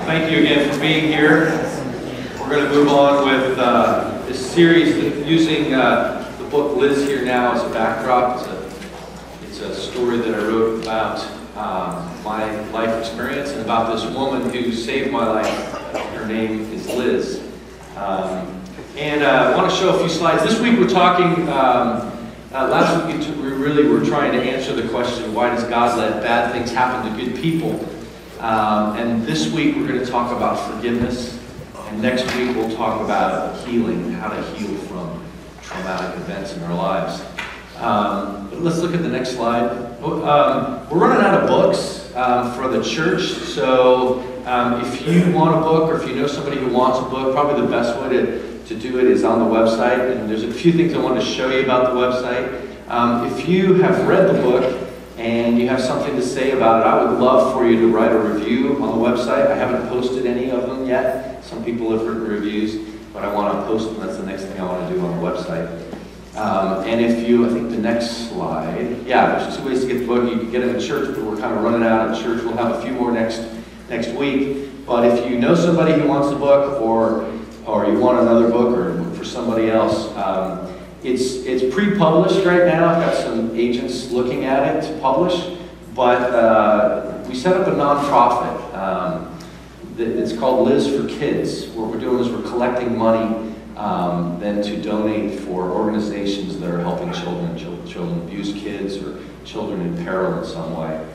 Thank you again for being here. We're going to move on with this series using the book Liz Here Now as a backdrop. It's a story that I wrote about my life experience and about this woman who saved my life. Her name is Liz. And I want to show a few slides. This week we're talking, last week we really were trying to answer the question, why does God let bad things happen to good people? And this week we're going to talk about forgiveness, and next week we'll talk about healing, how to heal from traumatic events in our lives. But let's look at the next slide. We're running out of books for the church, so if you want a book, or if you know somebody who wants a book, probably the best way to do it is on the website, and there's a few things I want to show you about the website. If you have read the book, and you have something to say about it, I would love for you to write a review on the website. I haven't posted any of them yet. Some people have written reviews, but I want to post them. That's the next thing I want to do on the website. And if you, I think the next slide, yeah, there's two ways to get the book. You can get it in church, but we're kind of running out of church. We'll have a few more next week. But if you know somebody who wants the book, or you want another book, or for somebody else, it's pre-published right now. I've got some agents looking at it to publish, but we set up a nonprofit. It's called Liz for Kids. What we're doing is we're collecting money then to donate for organizations that are helping children abused kids, or children in peril in some way.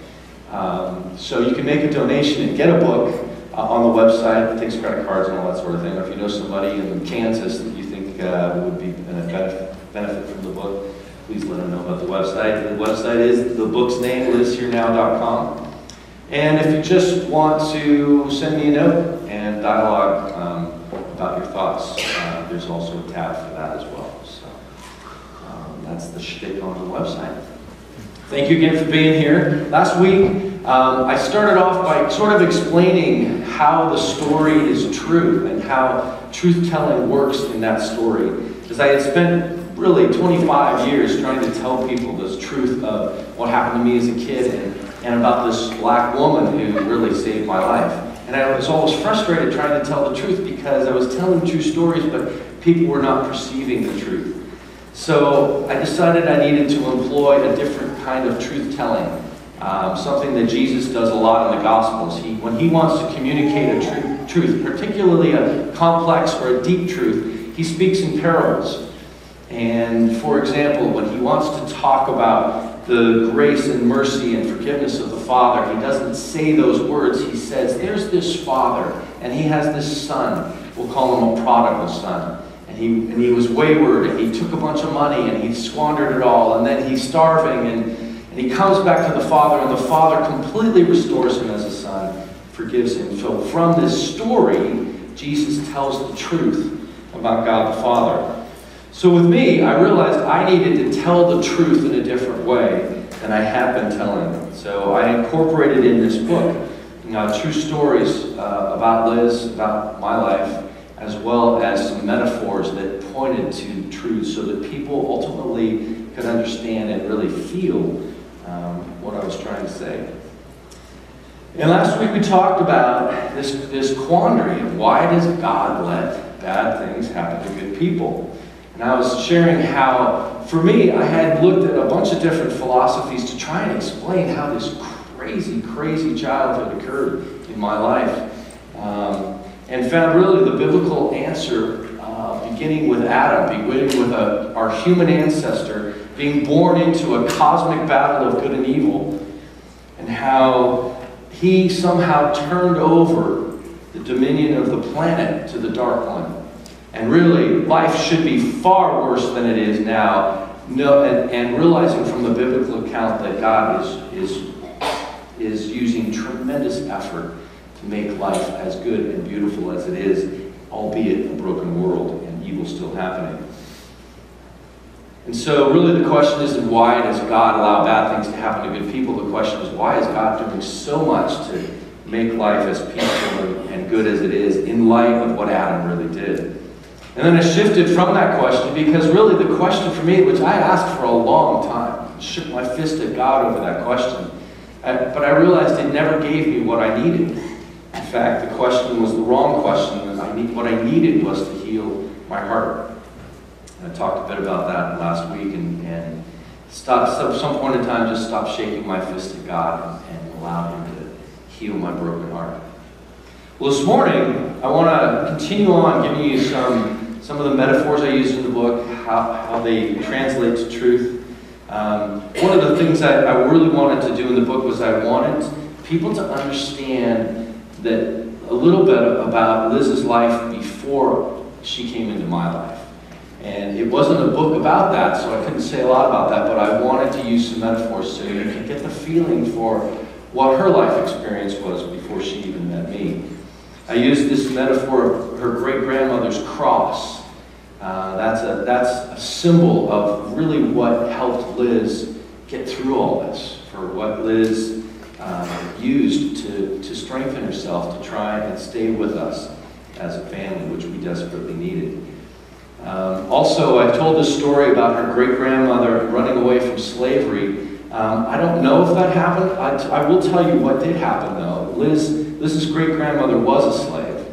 So you can make a donation and get a book on the website. It takes credit cards and all that sort of thing. Or if you know somebody in Kansas that you think would be benefit from the book, please let them know about the website. The website is, the book's name, lizherenow.com. And if you just want to send me a note and dialogue about your thoughts, there's also a tab for that as well. So that's the shtick on the website. Thank you again for being here. Last week, I started off by sort of explaining how the story is true and how truth-telling works in that story. Because I had spent really 25 years trying to tell people this truth of what happened to me as a kid, and about this black woman who really saved my life. And I was always frustrated trying to tell the truth because I was telling true stories, but people were not perceiving the truth. So I decided I needed to employ a different kind of truth-telling, something that Jesus does a lot in the Gospels. When he wants to communicate a truth, particularly a complex or a deep truth, he speaks in parables. And for example, when he wants to talk about the grace and mercy and forgiveness of the Father, he doesn't say those words. He says, there's this father, and he has this son. We'll call him a prodigal son. And he was wayward, and he took a bunch of money, and he squandered it all, and then he's starving, and he comes back to the Father, and the Father completely restores him as a son, forgives him. So from this story, Jesus tells the truth about God the Father. So with me, I realized I needed to tell the truth in a different way than I had been telling it. So I incorporated in this book true stories about Liz, about my life, as well as some metaphors that pointed to truth so that people ultimately could understand and really feel what I was trying to say. And last week we talked about this quandary of why does God let bad things happen to good people? And I was sharing how, for me, I had looked at a bunch of different philosophies to try and explain how this crazy, crazy childhood occurred in my life. And found really the biblical answer beginning with Adam, beginning with our human ancestor being born into a cosmic battle of good and evil, and how he somehow turned over the dominion of the planet to the Dark One. And really, life should be far worse than it is now. And realizing from the biblical account that God is using tremendous effort to make life as good and beautiful as it is, albeit a broken world and evil still happening. And so really the question isn't why does God allow bad things to happen to good people? The question is, why is God doing so much to make life as peaceful and good as it is in light of what Adam really did? And then I shifted from that question because really the question for me, which I asked for a long time, shook my fist at God over that question, but I realized it never gave me what I needed. In fact, the question was the wrong question. What I needed was to heal my heart. And I talked a bit about that last week, and stopped, at some point in time, just stopped shaking my fist at God and allowed Him to heal my broken heart. Well, this morning, I want to continue on giving you some of the metaphors I used in the book, how they translate to truth. One of the things I really wanted to do in the book was I wanted people to understand that a little bit about Liz's life before she came into my life. And it wasn't a book about that, so I couldn't say a lot about that, but I wanted to use some metaphors so you can get the feeling for what her life experience was before she even met me. I used this metaphor of her great-grandmother's cross. That's a symbol of really what helped Liz get through all this, for what Liz used to strengthen herself, to try and stay with us as a family, which we desperately needed. Also, I told this story about her great-grandmother running away from slavery. I don't know if that happened. I will tell you what did happen, though. Liz's great-grandmother was a slave,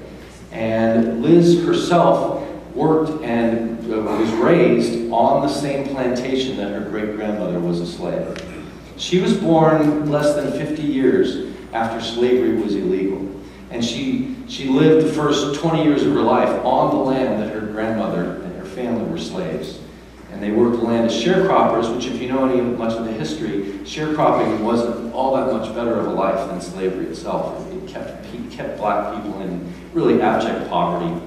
and Liz herself worked and was raised on the same plantation that her great-grandmother was a slave. She was born less than 50 years after slavery was illegal, and she lived the first 20 years of her life on the land that her grandmother and her family were slaves. And they worked the land as sharecroppers, which, if you know much of the history, sharecropping wasn't all that much better of a life than slavery itself. It kept black people in really abject poverty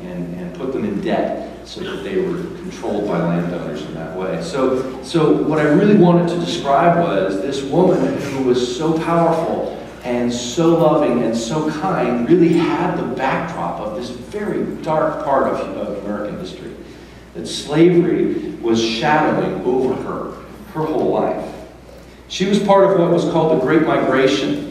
and put them in debt so that they were controlled by landowners in that way. So what I really wanted to describe was this woman who was so powerful and so loving and so kind really had the backdrop of this very dark part of American history. That slavery was shadowing over her whole life. She was part of what was called the Great Migration.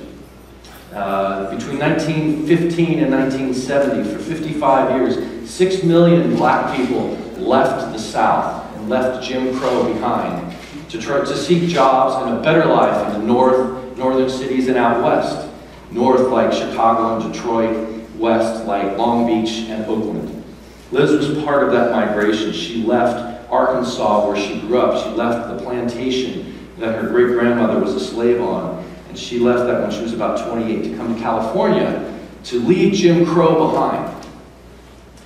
Between 1915 and 1970, for 55 years, 6 million black people left the South and left Jim Crow behind to try to seek jobs and a better life in the northern cities and out west. North like Chicago and Detroit, west like Long Beach and Oakland. Liz was part of that migration. She left Arkansas, where she grew up. She left the plantation that her great-grandmother was a slave on, and she left that when she was about 28 to come to California to leave Jim Crow behind.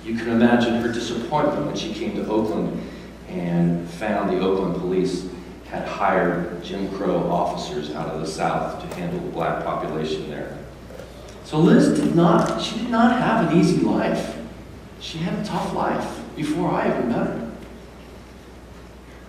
You can imagine her disappointment when she came to Oakland and found the Oakland police had hired Jim Crow officers out of the South to handle the black population there. So Liz did not have an easy life. She had a tough life before I ever met her.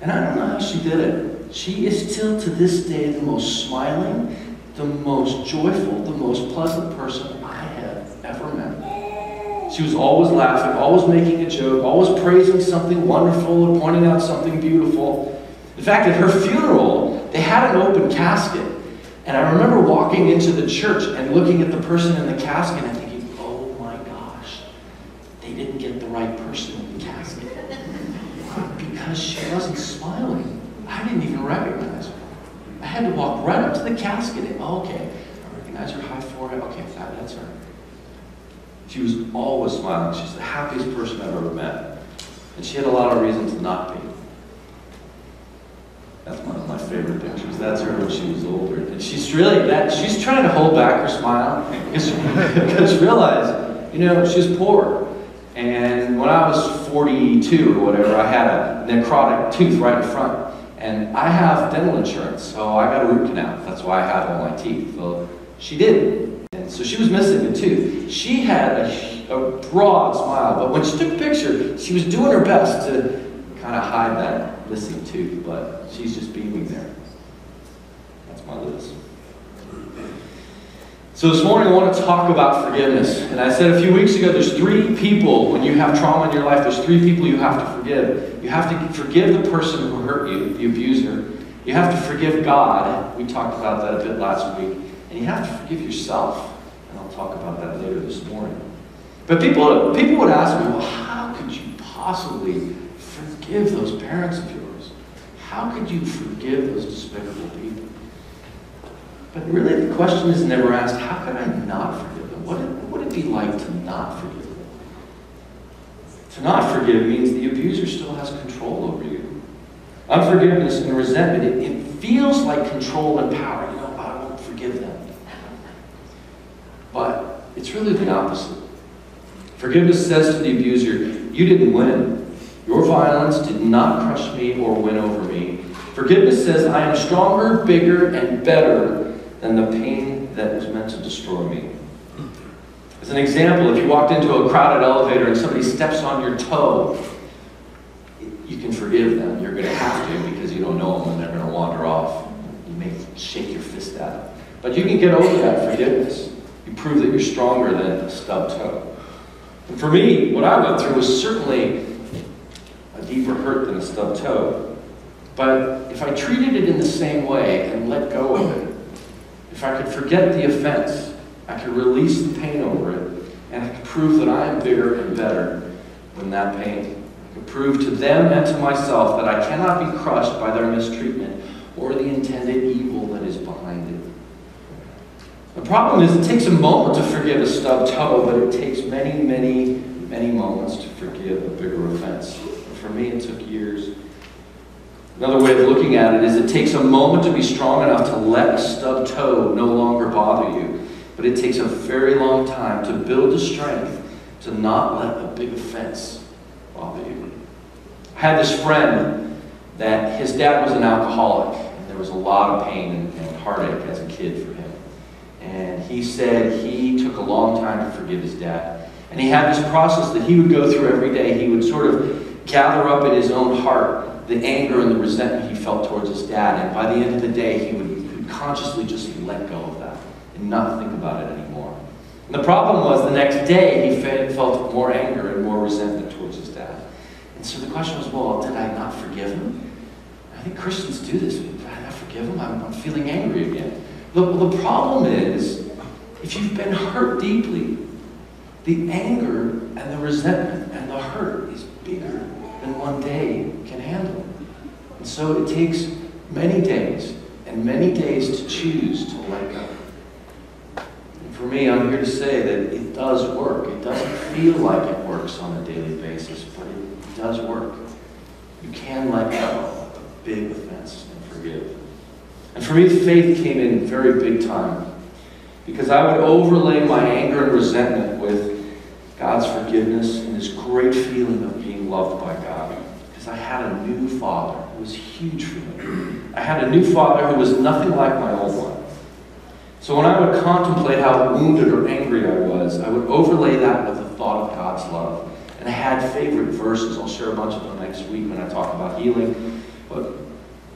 And I don't know how she did it. She is still to this day the most smiling, the most joyful, the most pleasant person I have ever met. She was always laughing, always making a joke, always praising something wonderful or pointing out something beautiful. In fact, at her funeral, they had an open casket. And I remember walking into the church and looking at the person in the casket and thinking, oh my gosh, they didn't get the right person in the casket. Because she wasn't smiling. I didn't even recognize her. I had to walk right up to the casket and, oh, okay, I recognize her high forehead. Okay, that's her. She was always smiling. She's the happiest person I've ever met. And she had a lot of reasons to not be. That's one of my favorite pictures. That's her when she was older. And she's really she's trying to hold back her smile because realize, she's poor. And when I was 42 or whatever, I had a necrotic tooth right in front. And I have dental insurance, so I got a root canal. That's why I have all my teeth. Well, she didn't. And so she was missing a tooth. She had a broad smile, but when she took a picture, she was doing her best to kind of hide that missing tooth, but she's just beaming there. That's my Liz. So this morning I want to talk about forgiveness. And I said a few weeks ago, there's 3 people, when you have trauma in your life, there's 3 people you have to forgive. You have to forgive the person who hurt you, the abuser. You have to forgive God. We talked about that a bit last week. And you have to forgive yourself. And I'll talk about that later this morning. But people would ask me, well, how could you possibly forgive those parents of yours? How could you forgive those despicable people? But really the question is never asked, how could I not forgive them? What be like to not forgive? To not forgive means the abuser still has control over you. Unforgiveness and resentment, it feels like control and power. I won't forgive them. But it's really the opposite. Forgiveness says to the abuser, you didn't win. Your violence did not crush me or win over me. Forgiveness says I am stronger, bigger, and better than the pain that was meant to destroy me. As an example, if you walked into a crowded elevator and somebody steps on your toe, you can forgive them. You're going to have to because you don't know them and they're going to wander off. You may shake your fist at them. But you can get over that forgiveness. You prove that you're stronger than a stubbed toe. And for me, what I went through was certainly a deeper hurt than a stubbed toe. But if I treated it in the same way and let go of it, if I could forget the offense, I could release the pain over it, and I could prove that I am bigger and better than that pain. I could prove to them and to myself that I cannot be crushed by their mistreatment or the intended evil that is behind it. The problem is it takes a moment to forgive a stubbed toe, but it takes many, many, many moments to forgive a bigger offense. For me, it took years. Another way of looking at it is it takes a moment to be strong enough to let a stubbed toe no longer bother you. But it takes a very long time to build the strength to not let a big offense bother you. I had this friend that his dad was an alcoholic, and there was a lot of pain and heartache as a kid for him. And he said he took a long time to forgive his dad. And he had this process that he would go through every day. He would sort of gather up in his own heart the anger and the resentment he felt towards his dad. And by the end of the day, he would consciously just let go of that and not think about it anymore. And the problem was the next day he felt more anger and more resentment towards his dad. And so the question was, well, did I not forgive him? I think Christians do this. Did I not forgive him? I'm feeling angry again. The problem is, if you've been hurt deeply, the anger and the resentment and the hurt is bigger than one day can handle. And so it takes many days and many days to choose to let go. And for me, I'm here to say that it does work. It doesn't feel like it works on a daily basis, but it does work. You can let go of a big offense and forgive. And for me, faith came in very big time, because I would overlay my anger and resentment with God's forgiveness and this great feeling of being loved by God. Because I had a new father who was huge for me. I had a new father who was nothing like my old one. So when I would contemplate how wounded or angry I was, I would overlay that with the thought of God's love. And I had favorite verses. I'll share a bunch of them next week when I talk about healing. But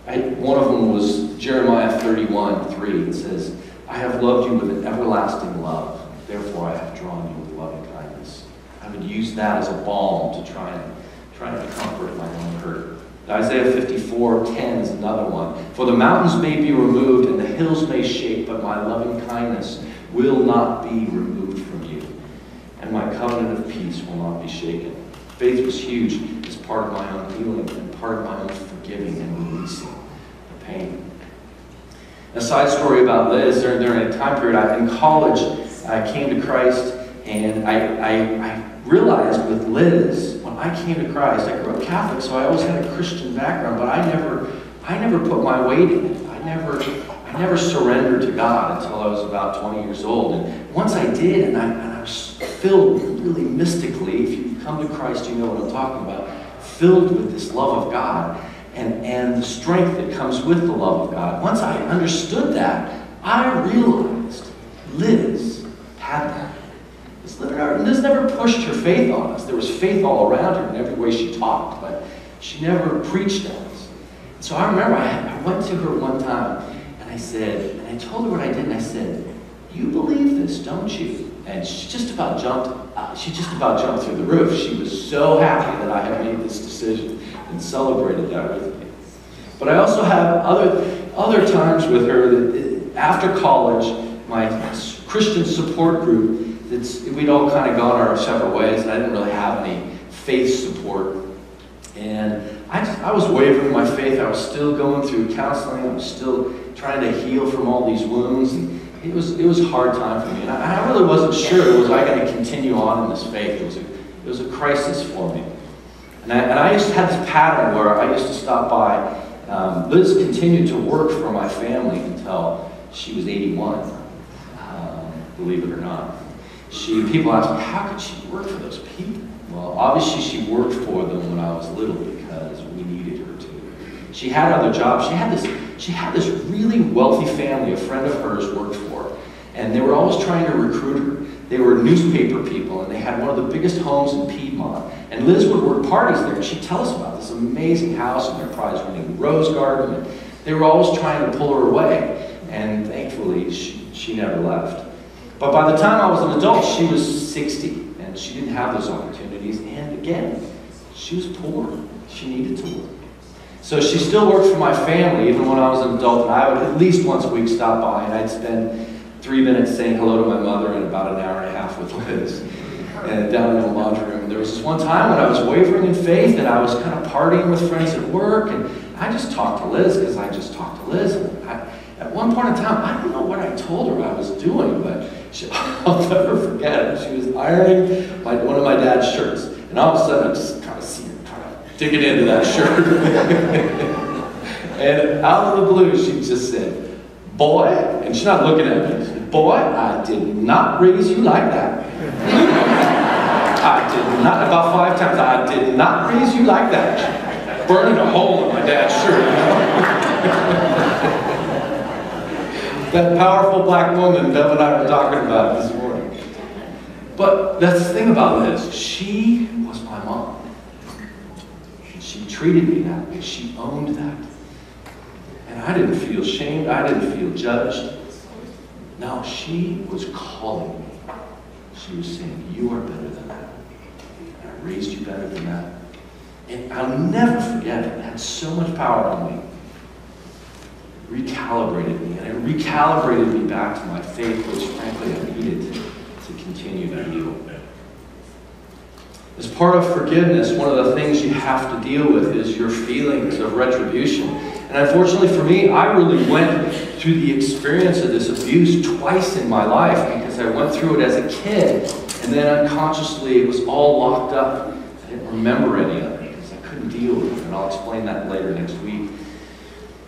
one of them was Jeremiah 31:3. It says, I have loved you with an everlasting love. Therefore I have drawn you with loving kindness. I would use that as a balm to try to comfort my own hurt. Isaiah 54:10 is another one. For the mountains may be removed and the hills may shake, but my loving kindness will not be removed from you, and my covenant of peace will not be shaken. Faith was huge as part of my own healing and part of my own forgiving and releasing the pain. A side story about Liz, during a time period in college, I came to Christ, and I realized with Liz, when I came to Christ, I grew up Catholic, so I always had a Christian background, but I never put my weight in it. I never surrendered to God until I was about 20 years old. And once I did, and I was filled really mystically, if you've come to Christ, you know what I'm talking about, filled with this love of God and the strength that comes with the love of God. Once I understood that, I realized Liz had that. Liz never pushed her faith on us. There was faith all around her in every way she talked, but she never preached at us. So I remember I went to her one time, and I told her what I did, and I said, you believe this, don't you? And she just about jumped through the roof. She was so happy that I had made this decision and celebrated that with me. But I also have other times with her that after college, my Christian support group, we'd all kind of gone our separate ways, and I didn't really have any faith support. And I was wavering my faith. I was still going through counseling. I was still trying to heal from all these wounds. it was a hard time for me. And I really wasn't sure, was I going to continue on in this faith? It was a crisis for me. And I used to have this pattern where I used to stop by. Liz continued to work for my family until she was 81, believe it or not. People ask me, how could she work for those people? Well, obviously she worked for them when I was little because we needed her to. She had other jobs. She had this really wealthy family a friend of hers worked for, and they were always trying to recruit her. They were newspaper people, and they had one of the biggest homes in Piedmont. And Liz would work parties there, and she'd tell us about this amazing house and their prize-winning rose garden. And they were always trying to pull her away, and thankfully, she never left. But by the time I was an adult, she was 60, and she didn't have those opportunities. And again, she was poor. She needed to work. So she still worked for my family, even when I was an adult, and I would at least once a week stop by, and I'd spend 3 minutes saying hello to my mother and about an hour and a half with Liz, and down in the laundry room. There was this one time when I was wavering in faith, and I was kind of partying with friends at work, and I just talked to Liz because I just talked to Liz. And at one point in time, I don't know what I told her I was doing, but I'll never forget it. She was ironing one of my dad's shirts, and all of a sudden I just kind of see her trying to dig it into that shirt. And out of the blue, she just said, "Boy," and she's not looking at me. She said, "Boy, I did not raise you like that." I did not, about 5 times, I did not raise you like that. Burning a hole in my dad's shirt. That powerful black woman Bev and I were talking about this morning. But that's the thing about Liz. She was my mom. She treated me that way. She owned that. And I didn't feel shamed. I didn't feel judged. No, she was calling me. She was saying, "You are better than that. And I raised you better than that." And I'll never forget it. It had so much power on me. It recalibrated me. And it recalibrated me back to my faith, which frankly I needed to continue to heal. As part of forgiveness, one of the things you have to deal with is your feelings of retribution. And unfortunately for me, I really went through the experience of this abuse twice in my life because I went through it as a kid, and then unconsciously it was all locked up. I didn't remember any of it because I couldn't deal with it, and I'll explain that later next week.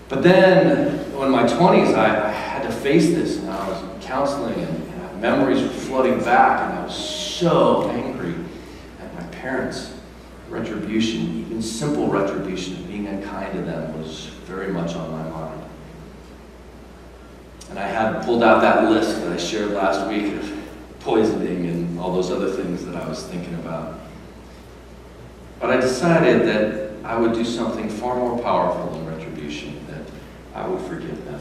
But then, in my 20s, I had to face this, and I was counseling, and memories were flooding back, and I was so angry at my parents. Retribution, even simple retribution of being unkind to them, was very much on my mind. And I had pulled out that list that I shared last week of poisoning and all those other things that I was thinking about. But I decided that I would do something far more powerful than retribution, that I would forgive them.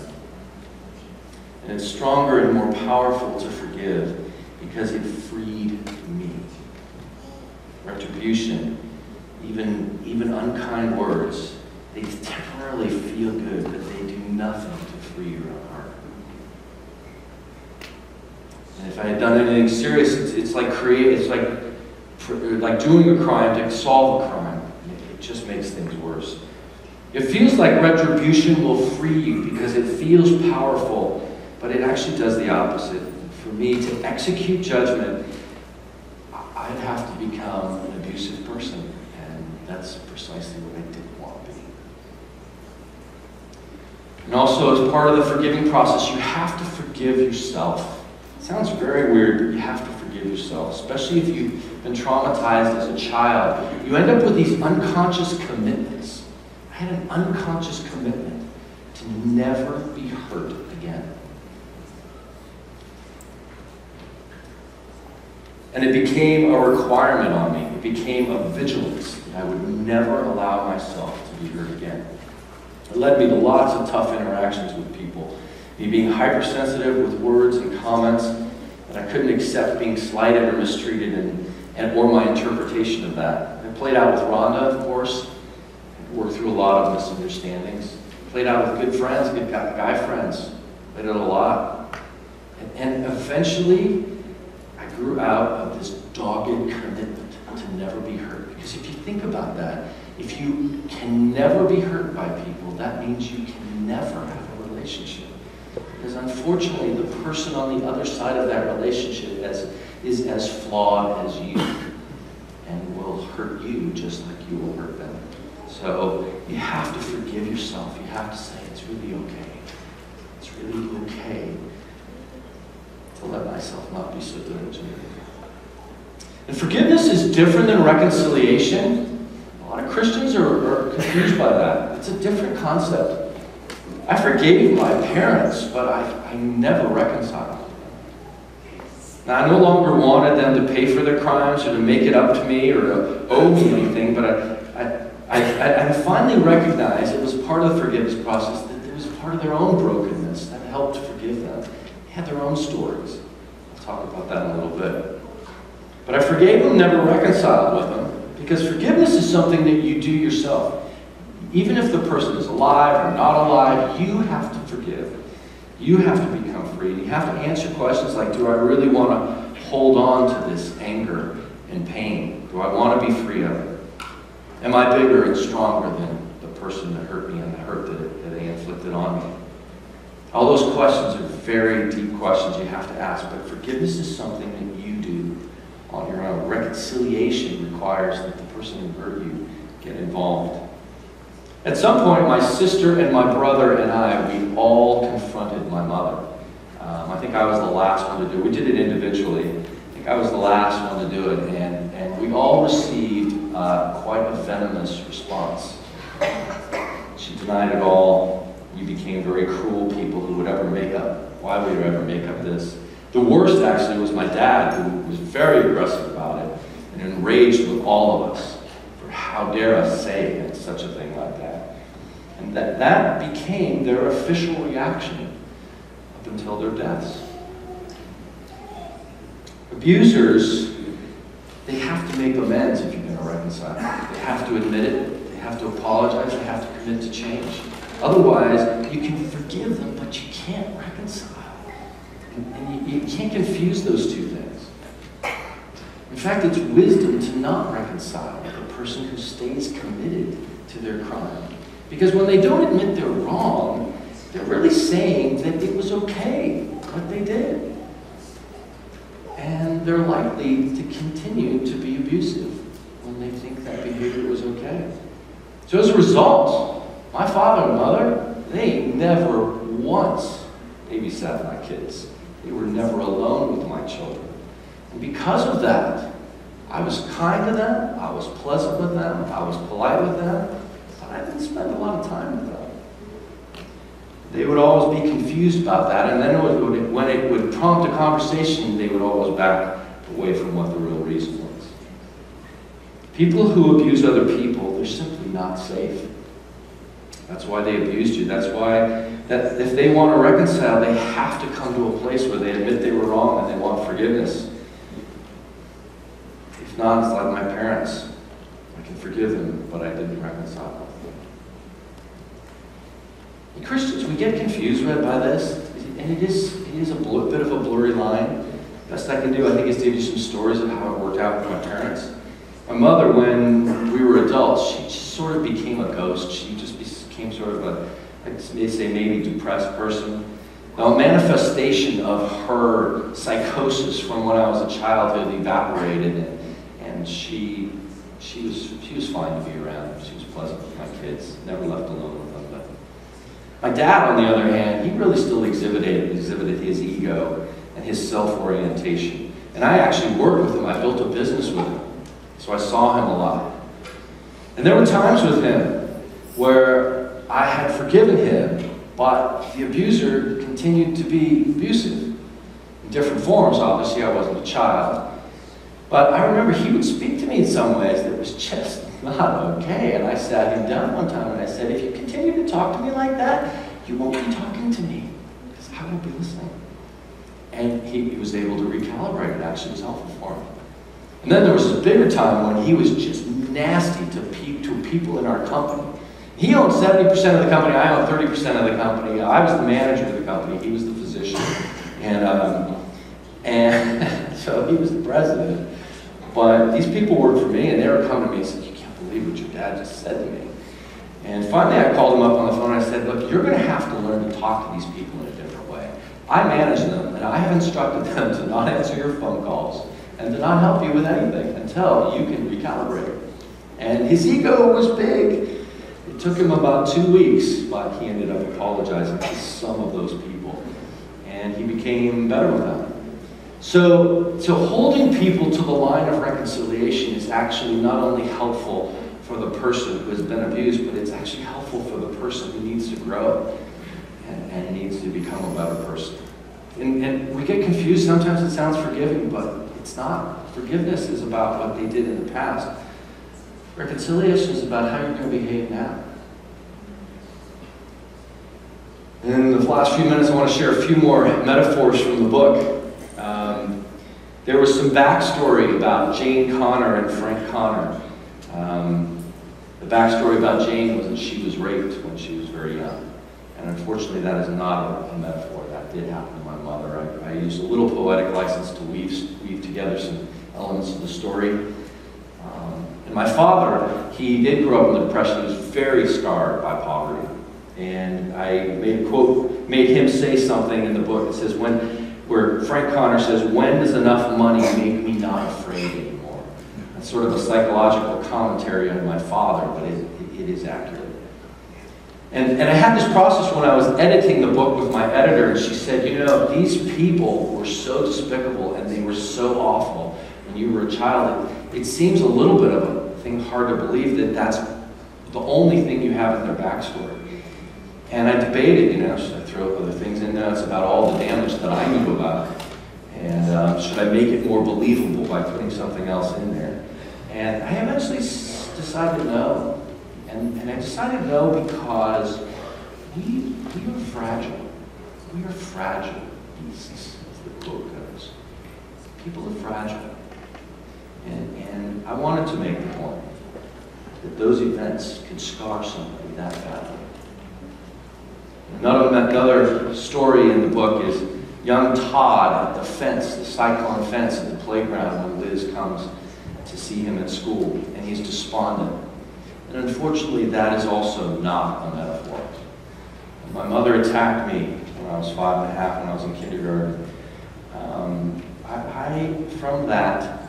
And it's stronger and more powerful to forgive because it freed me. Retribution, even unkind words, they temporarily feel good, but they do nothing to free your heart. And if I had done anything serious, it's like doing a crime to solve a crime. It just makes things worse. It feels like retribution will free you because it feels powerful, but it actually does the opposite. For me to execute judgment, I'd have to become an abusive person, and that's precisely what I didn't want to be. And also, as part of the forgiving process, you have to forgive yourself. It sounds very weird, but you have to forgive yourself, especially if you've been traumatized as a child. You end up with these unconscious commitments. I had an unconscious commitment to never be hurt again. And it became a requirement on me. It became a vigilance that I would never allow myself to be hurt again. It led me to lots of tough interactions with people. Me being hypersensitive with words and comments, that I couldn't accept being slighted or mistreated, or my interpretation of that. It played out with Rhonda, of course. I worked through a lot of misunderstandings. It played out with good friends, good guy friends. Played out a lot. And eventually, I grew out of this dogged commitment to never be hurt. Because if you think about that, if you can never be hurt by people, that means you can never have a relationship. Because unfortunately, the person on the other side of that relationship is as flawed as you and will hurt you just like you will hurt them. So you have to forgive yourself. You have to say, it's really okay. It's really okay to let myself not be so diligent. And forgiveness is different than reconciliation. A lot of Christians are confused by that. It's a different concept. I forgave my parents, but I never reconciled. Now, I no longer wanted them to pay for their crimes or to make it up to me or to owe me anything, but I finally recognized it was part of the forgiveness process, that it was part of their own brokenness that helped forgive them. They had their own stories. I'll talk about that in a little bit. But I forgave them, never reconciled with them, because forgiveness is something that you do yourself. Even if the person is alive or not alive, you have to forgive. You have to become free. You have to answer questions like, do I really want to hold on to this anger and pain? Do I want to be free of it? Am I bigger and stronger than the person that hurt me and the hurt that they inflicted on me? All those questions are very deep questions you have to ask, but forgiveness is something that you do on your own. Reconciliation requires that the person who hurt you get involved. At some point, my sister and my brother and we all confronted my mother. I think I was the last one to do it. We did it individually. I think I was the last one to do it, and we all received quite a venomous response. She denied it all. We became very cruel people who would ever make up. Why would we ever make up this? The worst, actually, was my dad, who was very aggressive about it and enraged with all of us for how dare us say such a thing like that. And that became their official reaction up until their deaths. Abusers, they have to make amends if you're going to reconcile. They have to admit it. They have to apologize. They have to commit to change. Otherwise, you can forgive them, but you can't reconcile. And you can't confuse those two things. In fact, it's wisdom to not reconcile with a person who stays committed to their crime. Because when they don't admit they're wrong, they're really saying that it was okay what they did. And they're likely to continue to be abusive when they think that behavior was okay. So as a result, my father and mother, they never once babysat my kids. They were never alone with my children. And because of that, I was kind to them, I was pleasant with them, I was polite with them, but I didn't spend a lot of time with them. They would always be confused about that, and then when it would prompt a conversation, they would always back away from what the real reason was. People who abuse other people, they're simply not safe. That's why they abused you. That's why that if they want to reconcile, they have to come to a place where they admit they were wrong and they want forgiveness. If not, it's like my parents. I can forgive them, but I didn't reconcile with them. And Christians, we get confused by this, and it is a bit of a blurry line. Best I can do, I think, is to give you some stories of how it worked out with my parents. My mother, when we were adults, she just sort of became a ghost. She just became sort of a, they say, maybe depressed person. Now, a manifestation of her psychosis from when I was a child had evaporated, and she was fine to be around. She was pleasant with my kids, never left alone with them. But my dad, on the other hand, he really still exhibited his ego and his self-orientation. And I actually worked with him. I built a business with him. So I saw him a lot. And there were times with him where I had forgiven him, but the abuser continued to be abusive in different forms. Obviously, I wasn't a child. But I remember he would speak to me in some ways that was just not okay. And I sat him down one time and I said, if you continue to talk to me like that, you won't be talking to me, because I won't be listening. And he was able to recalibrate. It actually was helpful for him. And then there was a bigger time when he was just nasty to people in our company. He owned 70% of the company, I owned 30% of the company. I was the manager of the company, he was the physician. And so he was the president. But these people worked for me, and they were coming to me and said, you can't believe what your dad just said to me. And finally I called him up on the phone and I said, look, you're going to have to learn to talk to these people in a different way. I manage them, and I have instructed them to not answer your phone calls and to not help you with anything until you can recalibrate. And his ego was big. It took him about 2 weeks, but he ended up apologizing to some of those people, and he became better with them. So holding people to the line of reconciliation is actually not only helpful for the person who has been abused, but it's actually helpful for the person who needs to grow and needs to become a better person. And we get confused. Sometimes it sounds forgiving, but it's not. Forgiveness is about what they did in the past. Reconciliation is about how you're going to behave now. In the last few minutes, I want to share a few more metaphors from the book. There was some backstory about Jane Connor and Frank Connor. The backstory about Jane was that she was raped when she was very young. And unfortunately, that is not a metaphor. That did happen to my mother. I used a little poetic license to weave together some elements of the story. And my father, he did grow up in the Depression. He was very scarred by poverty. And I made him say something in the book that says, where Frank Connor says, "When does enough money make me not afraid anymore?" That's sort of a psychological commentary on my father, but it is accurate. And I had this process when I was editing the book with my editor, and she said, you know, these people were so despicable and they were so awful when you were a child. It seems a little bit of a thing hard to believe that that's the only thing you have in their backstory. And I debated, should I throw other things in there? It's about all the damage that I knew about. And should I make it more believable by putting something else in there? And I eventually decided no. And I decided no because we are fragile. We are fragile beasts, as the quote goes. People are fragile. And I wanted to make the point that those events could scar somebody that badly. Another story in the book is young Todd at the fence, the cyclone fence at the playground when Liz comes to see him at school, and he's despondent. And unfortunately, that is also not a metaphor. My mother attacked me when I was 5 and a half, when I was in kindergarten. From that,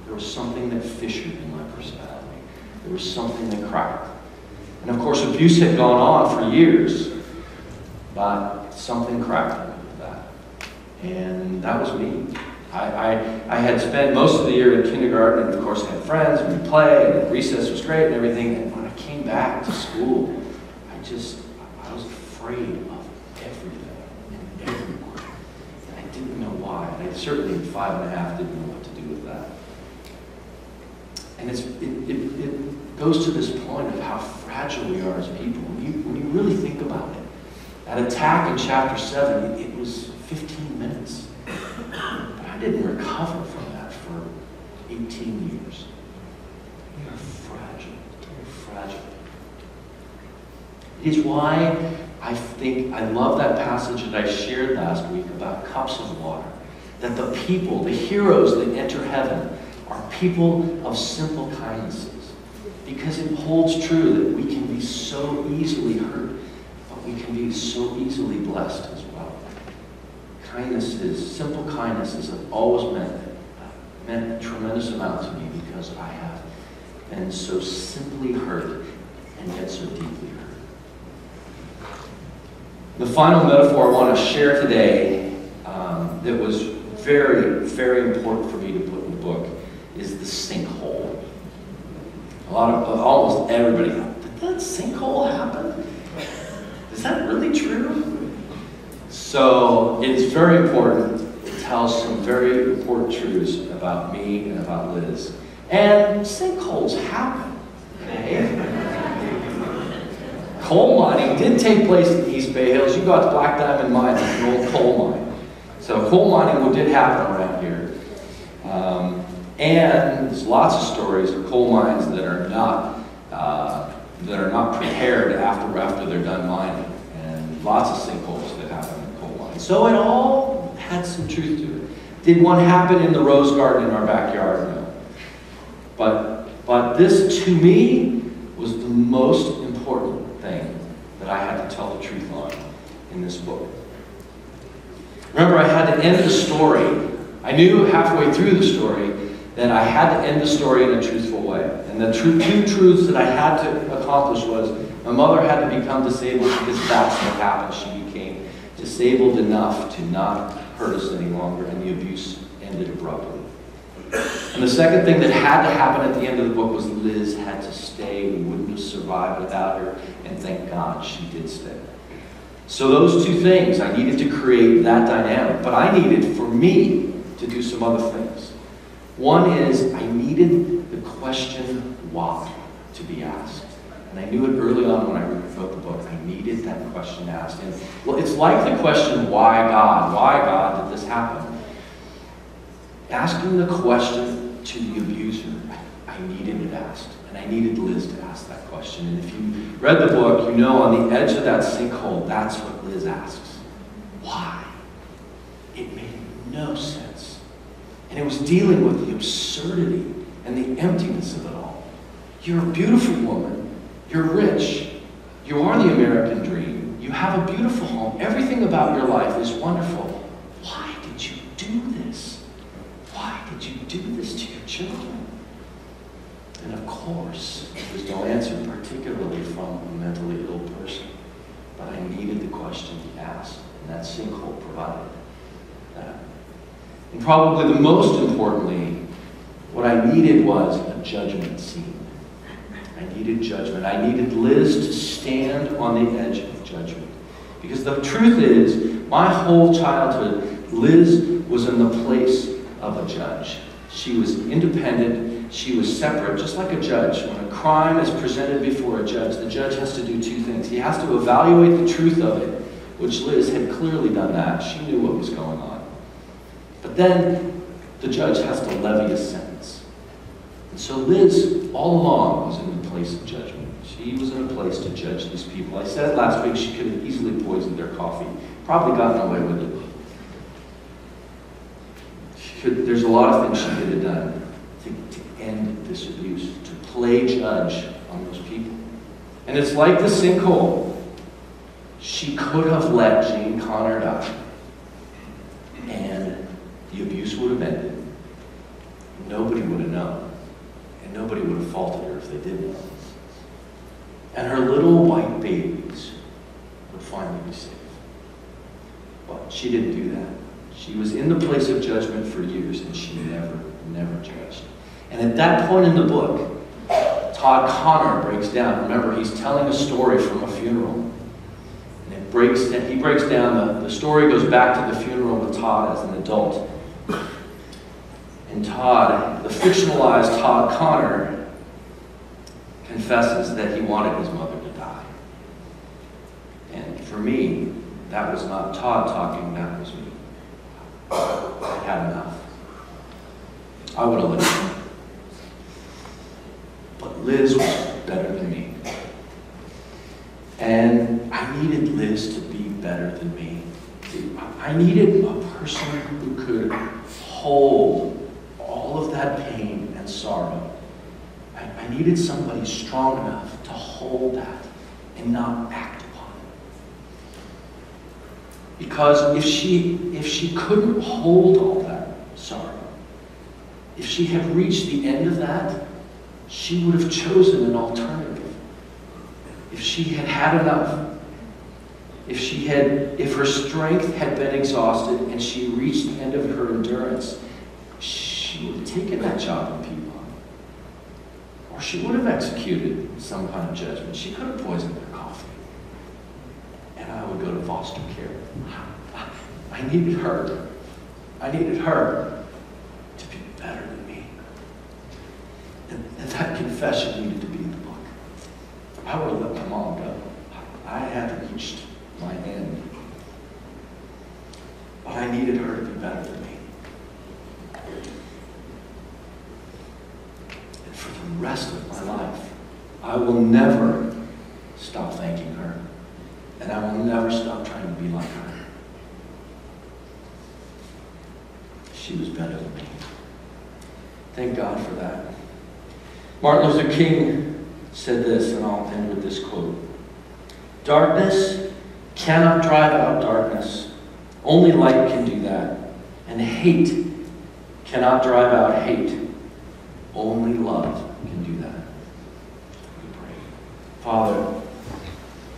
there was something that fissured in my personality. There was something that cracked. And of course, abuse had gone on for years, but something cracked with that. And that was me. I had spent most of the year in kindergarten, and of course I had friends, and we'd play, and recess was great and everything. And when I came back to school, I was afraid of everything and everyone. And I didn't know why. And I certainly at 5 and a half didn't know what to do with that. And it goes to this point of how fragile we are as people. When you really think about it, that attack in chapter 7, it was 15 minutes. But I didn't recover from that for 18 years. We are fragile. We're fragile. It is why I love that passage that I shared last week about cups of water. That the people, the heroes that enter heaven, are people of simple kindnesses. Because it holds true that we can be so easily hurt, but we can be so easily blessed as well. Simple kindnesses have always meant a tremendous amount to me because I have been so simply hurt and yet so deeply hurt. The final metaphor I want to share today that was very, very important for me to put in the book is the sinkhole. Almost everybody, did that sinkhole happen? Is that really true? So it's very important. It tells some very important truths about me and about Liz. And sinkholes happen. Okay? Coal mining did take place in the East Bay Hills. You got Black Diamond Mine, it's an old coal mine. So coal mining did happen around here. And there's lots of stories of coal mines that are not prepared after they're done mining, and lots of sinkholes that happen in coal mines. So it all had some truth to it. Did one happen in the rose garden in our backyard? No. But this, to me, was the most important thing that I had to tell the truth on in this book. Remember, I had to end the story. I knew halfway through the story that I had to end the story in a truthful way. And the two truths that I had to accomplish was my mother had to become disabled because that's what happened. She became disabled enough to not hurt us any longer, and the abuse ended abruptly. And the second thing that had to happen at the end of the book was Liz had to stay. We wouldn't have survived without her, and thank God she did stay. So those two things, I needed to create that dynamic, but I needed, for me, to do some other things. One is I needed the question why to be asked. And I knew it early on when I wrote the book. I needed that question asked. And well, it's like the question, why God? Why God did this happen? Asking the question to the abuser, I needed it asked. And I needed Liz to ask that question. And if you read the book, you know on the edge of that sinkhole, that's what Liz asks. Why? It made no sense. And it was dealing with the absurdity and the emptiness of it all. You're a beautiful woman. You're rich. You are the American dream. You have a beautiful home. Everything about your life is wonderful. Why did you do this? Why did you do this to your children? And of course, there's no answer, particularly from a mentally ill person. But I needed the question to ask, and that sinkhole provided that. And probably the most importantly, what I needed was a judgment scene. I needed judgment. I needed Liz to stand on the edge of judgment. Because the truth is, my whole childhood, Liz was in the place of a judge. She was independent. She was separate, just like a judge. When a crime is presented before a judge, the judge has to do two things. He has to evaluate the truth of it, which Liz had clearly done that. She knew what was going on. But then the judge has to levy a sentence. And so Liz, all along, was in the place of judgment. She was in a place to judge these people. I said last week she could have easily poisoned their coffee. Probably gotten away with it. There's a lot of things she could have done to end this abuse, to play judge on those people. And it's like the sinkhole. She could have let Jane Connor die, and the abuse would have ended. Nobody would have known, and nobody would have faulted her if they did know. And her little white babies would finally be safe. But she didn't do that. She was in the place of judgment for years, and she never judged. And at that point in the book, Todd Connor breaks down. Remember, he's telling a story from a funeral. And he breaks down, the story goes back to the funeral with Todd as an adult. And Todd, the fictionalized Todd Connor, confesses that he wanted his mother to die. And for me, that was not Todd talking, that was me. I had enough. I would have let her. But Liz was better than me. And I needed Liz to be better than me. I needed a person who could hold all of that pain and sorrow. I needed somebody strong enough to hold that and not act upon it. Because if she couldn't hold all that sorrow, if she had reached the end of that, she would have chosen an alternative. If she had had enough, if her strength had been exhausted and she reached the end of her endurance, she would have taken that job in Piedmont. Or she would have executed some kind of judgment. She could have poisoned their coffee. And I would go to foster care. I needed her. I needed her to be better than me. And that confession needed to be in the book. I would have let my mom go. I had reached my end. But I needed her to be better than me. And for the rest of my life, I will never stop thanking her. And I will never stop trying to be like her. She was better than me. Thank God for that. Martin Luther King said this, and I'll end with this quote. Darkness cannot drive out darkness. Only light can do that. And hate cannot drive out hate. Only love can do that. We pray. Father,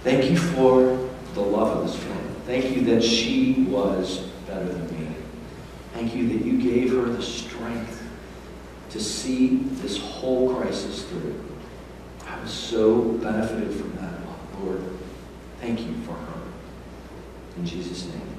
thank you for the love of this friend. Thank you that she was better than me. Thank you that you gave her the strength to see this whole crisis through. I was so benefited from that, Lord. Thank you for her. In Jesus' name.